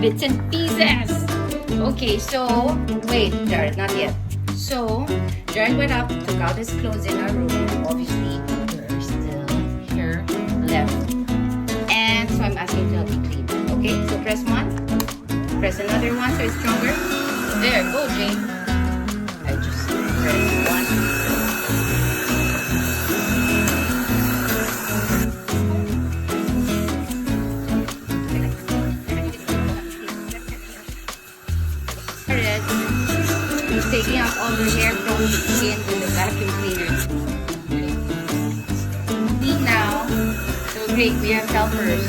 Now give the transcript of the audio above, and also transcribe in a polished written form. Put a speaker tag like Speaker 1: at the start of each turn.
Speaker 1: bits and pieces. Okay, so wait, Jared, not yet. So Jared went up, took out his clothes in our room. Obviously, there's still hair left, and so I'm asking to help me clean. Okay, so press one, press another one so it's stronger. There, go, Jay. I just press one. He's taking out all the hair from the skin with the vacuum cleaner. Clean now. So great, we have helpers.